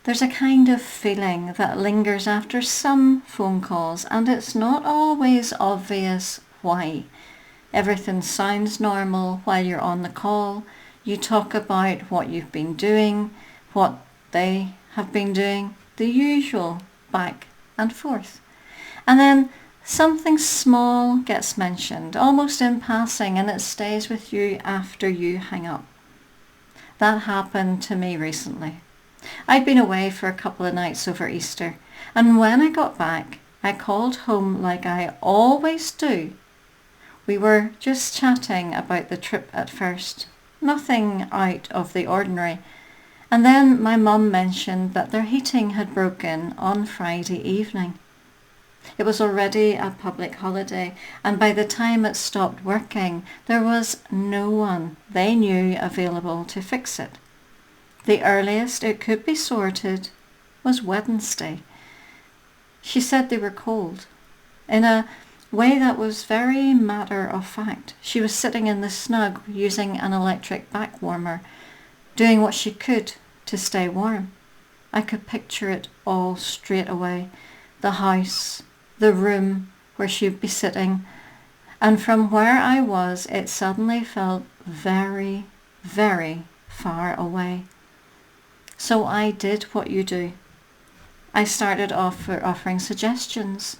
There's a kind of feeling that lingers after some phone calls, and it's not always obvious why. Everything sounds normal while you're on the call. You talk about what you've been doing, what they have been doing, the usual back and forth. And then something small gets mentioned, almost in passing, and it stays with you after you hang up. That happened to me recently. I'd been away for a couple of nights over Easter, and when I got back, I called home like I always do. We were just chatting about the trip at first, nothing out of the ordinary, and then my mum mentioned that their heating had broken on Friday evening. It was already a public holiday, and by the time it stopped working, there was no one they knew available to fix it. The earliest it could be sorted was Wednesday. She said they were cold. In a way that was very matter of fact. She was sitting in the snug using an electric back warmer, doing what she could to stay warm. I could picture it all straight away. The house, the room where she'd be sitting, and from where I was it suddenly felt very, very far away. So I did what you do. I started offering suggestions.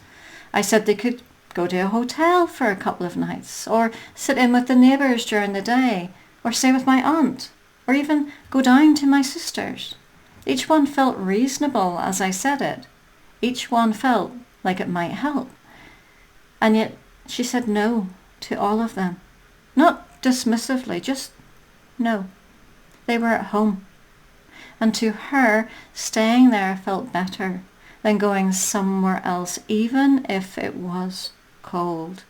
I said they could go to a hotel for a couple of nights, or sit in with the neighbours during the day, or stay with my aunt, or even go down to my sister's. Each one felt reasonable as I said it. Each one felt like it might help. And yet she said no to all of them. Not dismissively, just no. They were at home. And to her, staying there felt better than going somewhere else, even if it was cold.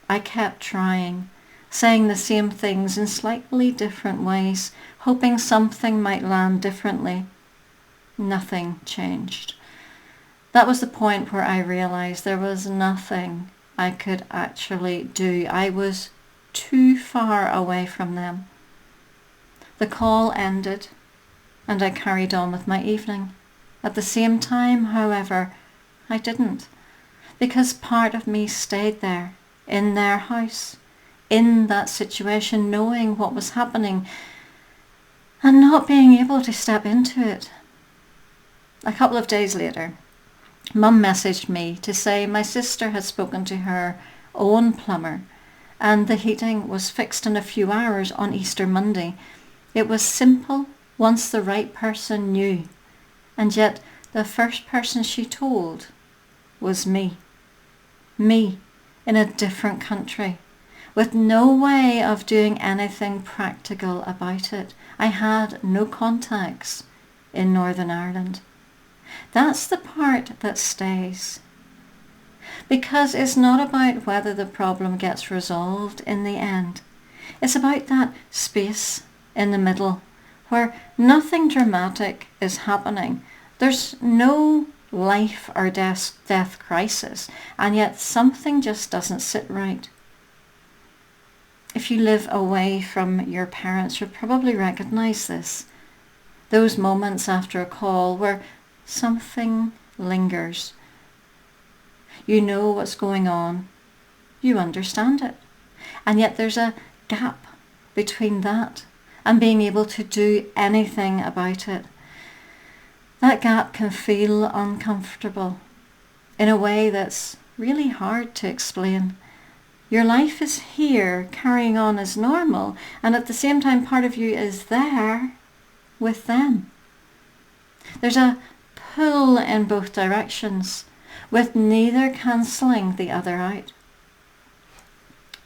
I kept trying, saying the same things in slightly different ways, hoping something might land differently. Nothing changed. That was the point where I realized there was nothing I could actually do. I was too far away from them. The call ended, and I carried on with my evening. At the same time, however, I didn't, because part of me stayed there, in their house, in that situation, knowing what was happening, and not being able to step into it. A couple of days later, Mum messaged me to say my sister had spoken to her own plumber, and the heating was fixed in a few hours on Easter Monday. It was simple once the right person knew, and yet the first person she told was me. Me, in a different country, with no way of doing anything practical about it. I had no contacts in Northern Ireland. That's the part that stays. Because it's not about whether the problem gets resolved in the end. It's about that space in the middle where nothing dramatic is happening. There's no life or death crisis, and yet something just doesn't sit right. If you live away from your parents, you'll probably recognize this. Those moments after a call where something lingers. You know what's going on. You understand it. And yet there's a gap between that and being able to do anything about it. That gap can feel uncomfortable in a way that's really hard to explain. Your life is here, carrying on as normal, and at the same time part of you is there with them. There's a pull in both directions, with neither cancelling the other out.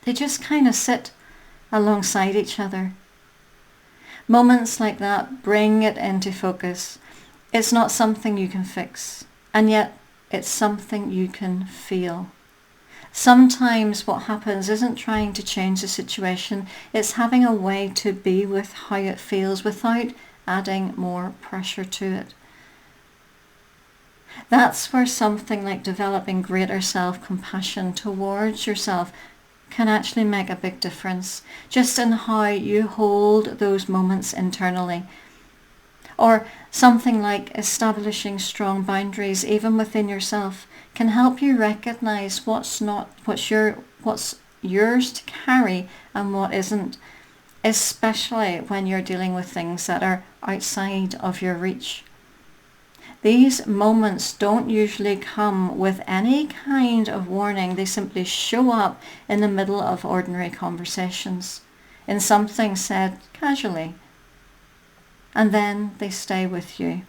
They just kind of sit alongside each other. Moments like that bring it into focus. It's not something you can fix, and yet it's something you can feel. Sometimes what happens isn't trying to change the situation, it's having a way to be with how it feels without adding more pressure to it. That's where something like developing greater self-compassion towards yourself can actually make a big difference, just in how you hold those moments internally. Or something like establishing strong boundaries, even within yourself, can help you recognize what's yours to carry and what isn't, especially when you're dealing with things that are outside of your reach. These moments don't usually come with any kind of warning. They simply show up in the middle of ordinary conversations, in something said casually, and then they stay with you.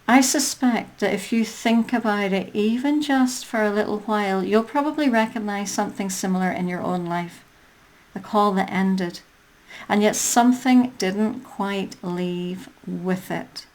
I suspect that if you think about it even just for a little while, you'll probably recognize something similar in your own life. The call that ended, and yet something didn't quite leave with it.